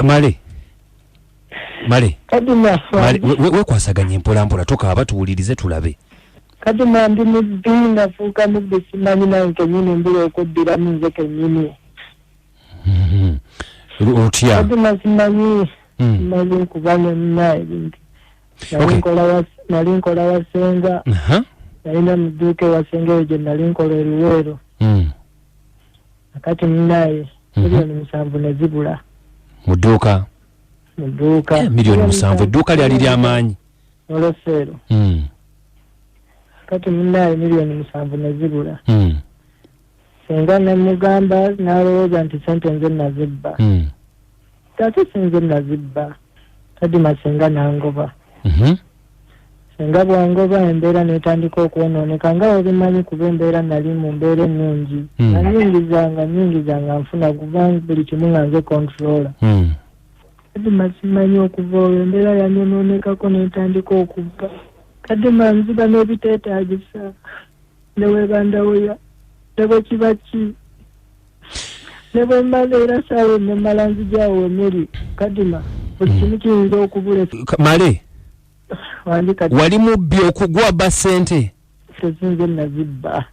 Male Kadima we kwasaganye mpola toka tuwulirize tulabe. Kadima ndi mubina fuka mubisimanyi na kenyini mbele okuddira minze kenyini. Otya. Kadima simanyi simanyi kubana nnaye bintu. Nalinkola wasenga. Nalina muduuke wasenga ejo nalinkola eruweero. Akati nnaye milioni 7 nezibula. Muduuka milioni 7 edduuka lyali ly'amaanyi olwefeero kati munnaye milioni 7 nezibula senga nemugamba n'alowooza nti sente nze nazibba ate sinze nazibba Kadima senga nangoba senga bwangoba embeera netandika okwonooneka nga obimanyi kuba embeera nali mu mbeera ennungi nanyingizanga nfuna kubanga buli kimu nga nze controller Kadima simanyi okuva olwo embeera yanyonoonekako netandika okubba Kadima nziba n'ebiteetaagisa ne webandawoya ne bwe kiba ki ne bwe mmaze era saawa ennemmala nzijaawo emiri Kadima buli kimu kiyinza okubula. Male wali mubbi okugwa ba ssente tezinze nazibba.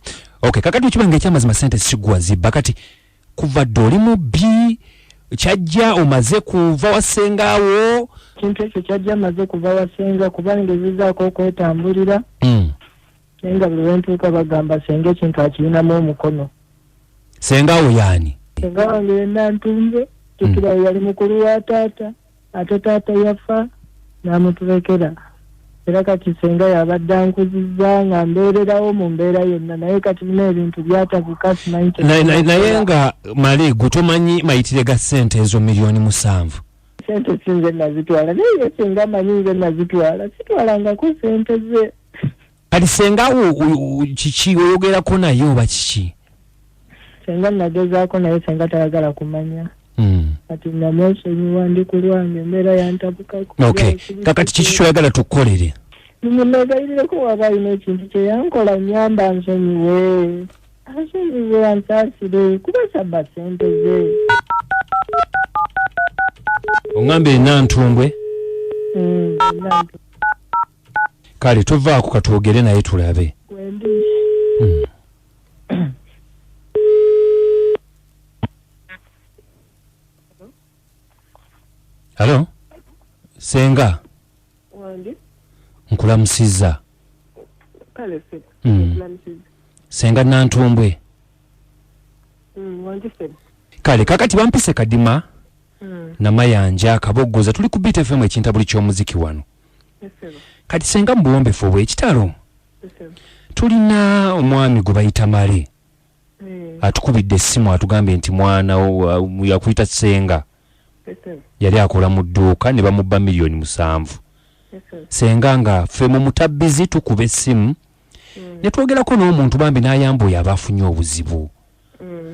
Okay, kakati ukibanga ekyamazima ssente sigwa zibba kati kuva dde oli mubbi kyajja omaze kuva wasengaawo kintu ekyo kyajja maze kuva wasenga kubanga ezizaako okwetambulira senga buli lwentuuka bagamba senga ekintu akirinamu omukono. Sengaawo yaani? Senga wange yenna ntumbe tukirawo yali mukulu wa taata ate taata yafa n'amutulekera era kati senga yabadde ankuzizza nga mbeererawo mu mbeera yonna naye kati nina ebintu byatabuka simanyi naye nga Male gwe tomanyi mayitire ga ssente ezo milioni 7 sente sinze nazitwala naye senga manyi nze nazitwala sitwalangako sente ze kati sengawo kiki oyogerako naye oba kiki? Senga nagezaako naye senga tayagala kumanya kati namwesonyiwa ndi ku lwange embeera yantabukako. Okay, kakati kiki kyoyagala tukukolere? Nimwegayirireko waba alina ekintu kyeyankola nyamba nsonyiwe ansaasire kuba sabba ssente ze. Oŋŋambe Nantumbwe? Kale tovaako katwogere naye tulabe. Hello? Senga? Wandi? Nkulamusizza. Kale se. Nkulamusizza. Senga Nantumbwe? Wandi se. Kale kakati bampise Kadima? Namayanja Kaboggoza tuli ku Beat FM ekintabuli ky'omuziki wano. Kati senga mbuwombefu obw'ekitalo? Tulina omwami gwe bayita Male. Atukubidde essimu atugambye nti mwana yakuyita senga. Yali akola mu dduuka ne bamubba milioni 7. Senga nga ffe mu mutabbizi tukuba essimu ne twogerako n'omuntu bambi n'ayamba oyo aba afunye obuzibu.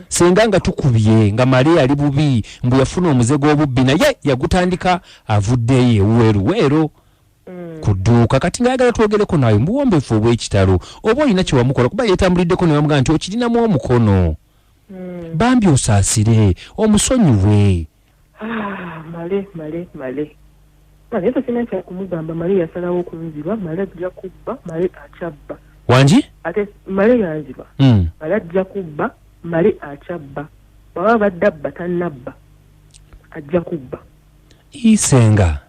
Senga nga tukubye nga Male yali bubi mbu yafuna omuze gw'obubbi naye yagutandika avuddeyo ewuweruweero ku dduuka kati ng'ayagala twogereko nawe mbuwombefu obw'ekitalo oba olina kye wamukola kuba yeetambuliddeko ne bamugamba nti okirinamu omukono bambi osaasire omusonyiwe. Male ezo sina kyakumugamba. Male yasalawo okunziba. Male ajja kubba. Male akyabba. Wangi? Ate Male yanziba. Male ajja kubba. Male akyabba. Baba badde abba tannabba ajja kubba. Senga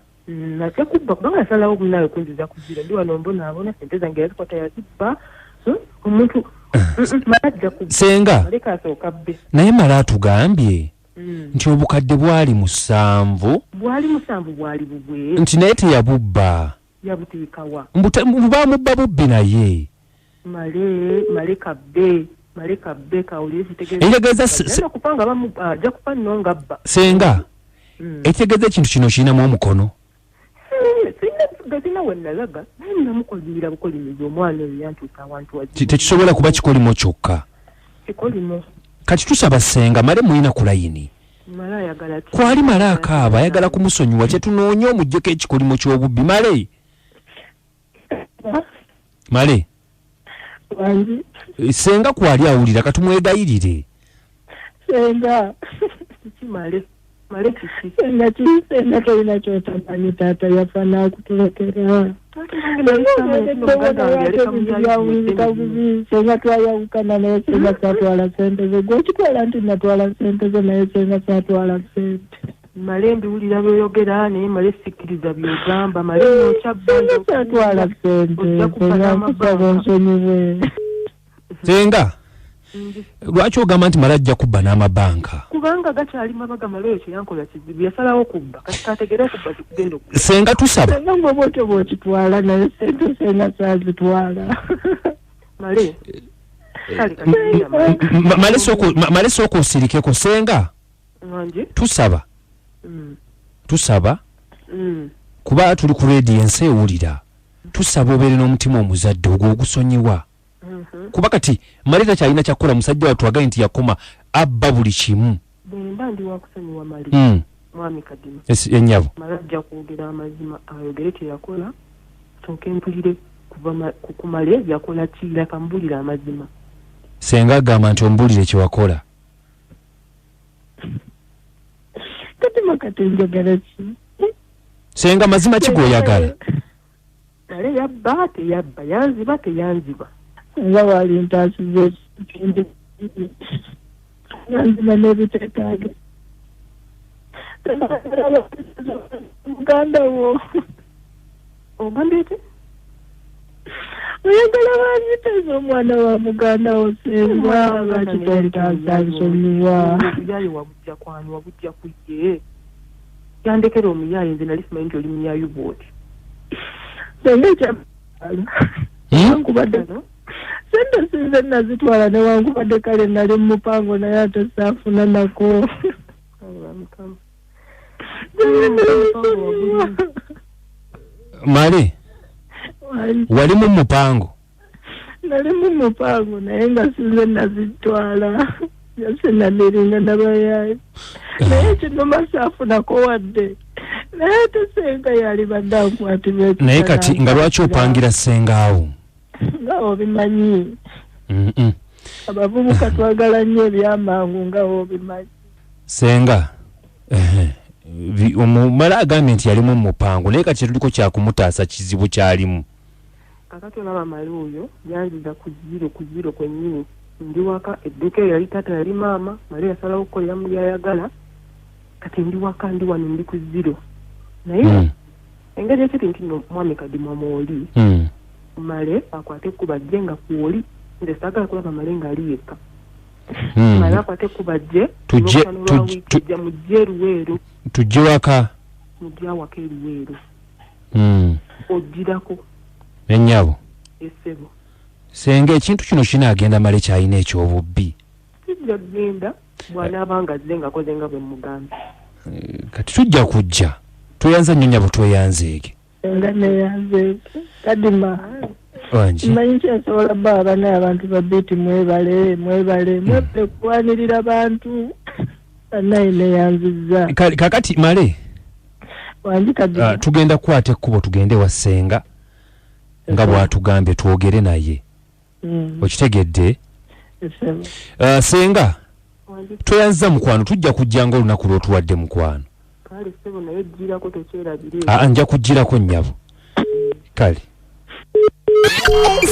ajja kubba kubanga yasalawo nawe kunziza kuzira ndi wano mbonaabona sente zange yazikwata yazibba omuntu Male ajja kubba. Senga Male kasooka bbe naye Male atugambye nti obukadde bwali 7 bwali bubwe nti naye teyabubba yabuteekawa bamubba bubbi naye Male kabbe kawulire ekitegeeza kupanga ajja kupa nno ngabba. Senga ekitegeeza ekintu kino kirinamu omukono sina wennalaga naye namukolira bukolimizi omwana oyo yantuuka awantu tekisobola kuba kikolimo kyokka kikolimo. Kati tusaba Senga Male mulina ku layini kwali Male akaaba ayagala kumusonyiwa kyetunoonya omuggyeko ekikolimo ky'obubbi. Male Senga kwali awulira katumwegayirire. Senga kiki Male Senga toina chotamanyi taata yafa nakutulekera. Senga twayawukana naye senga satwala sente ze. Gwe kitwala nti natwala sente ze naye senga satwala sente. Male mbiwulira by'oyogera naye male sikkiriza by'ogamba. Male senga satwala sente. Senga nkusaba nsonyiwe. Senga lwaki ogamba nti mala ajja kubba n'amabanka? Kubanga gakyali mabaga male ekyo yankola kizibu yasalawo kubba kati kategera okubba kigenda okubba. Senga tusaba. Senga ng'obote bw'okitwala naye sente senga saazitwala. Male male sooka osirikeko Senga. Tusaba. Tusaba. Kuba tuli ku reediyo ensi ewulira. Tusaba obeere n'omutima omuzadde ogwo ogusonyiwa. Kuba kati Maleta kyalina kyakola musajja watu agaye nti yakoma abba buli kimu. Bwemba ndi wakusonyiwa Mali. Mwami Kadima. Ennyabo. Malajja kwogera amazima ayogere kye yakola. Sooke mpulire kuva ku Male yakola ki leka mbulira amazima. Senga agamba nti ombulire kye wakola. Kadima kati njagala ki? Senga mazima ki g'oyagala? Male yabba teyabba yanziba teyanziba. Nga wali ntaasize ekindi yanzima n'ebiteekaage muganda wo ogamba eti oyagala banziteza omwana wa muganda wo Senga bakitentaasa nsonyiwa omuyaye wabujja kwani wabujja kujje yandekera omuyaye nze nali simanyi nti oli muyaye bwoti Senga ekyakubadde sente sinze nazitwala newankubadde kale nali mupango naye ate saafuna nako. Mali wali mu mupango? Nali mu mupango naye nga sinze nazitwala yase namiringa nabayaye naye kinoma saafunako wadde naye ate Senga yali badde ankwatira. Naye kati nga lwaki opangira Senga awo? Nga obimanyi. Abavubuka twagala nnyo ebyamangu nga obimanyi. Senga omumala agambye nti yalimu mupango naye kati tuliko kyakumutaasa kizibu kyalimu. Kakati olaba Mali oyo yanziza ku ziro kwennyini ndi waka edduuka eyo yali taata yali maama Mali yasalawo okukolera mu byayagala kati ndi waka ndi wano ndi ku ziro naye engeri ekiri nti Mwami Kadima mwoli Male akwate kubajje nga kwoli nze saagala kulaba Male ng'ali yekka. Male akwate kubajje tujje mujje Luweero. Tujje waka. Mujje waka Luweero. Ojjirako. Ennyabo. Essebo. Senga ekintu kino kinaagenda Male kyalina eky'obubbi. Kijja kugenda bw'anaabanga azze ng'akoze nga bwe mugamba. Kati tujja kujja. Tweyanza nnyo nnyabo tweyanzeege. Senga neyanzeege. Kadima. Wanji. Manyi kyasobola bba abaana abantu babbiiti mwebale mwebale kwanirira abantu naye neyanzizza. Kakati Male. Wanji Kadima. Tugenda kukwata ekkubo tugende wa Senga nga bw'atugambye twogere naye. Okitegedde? Senga. Tweyanza mukwano tujja kujja nga olunaku lw'otuwadde mukwano. Kale ssebo naye jjirako tokyerabire. Nja kujjirako nnyabo. Kale.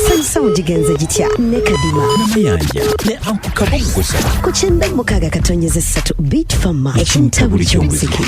Sansa ujigenze jitya ne Kadima namayanja ne ankukabogosa ku 9 katonnyeza 3 Beat Farmer ekintabuli ky'omuziki.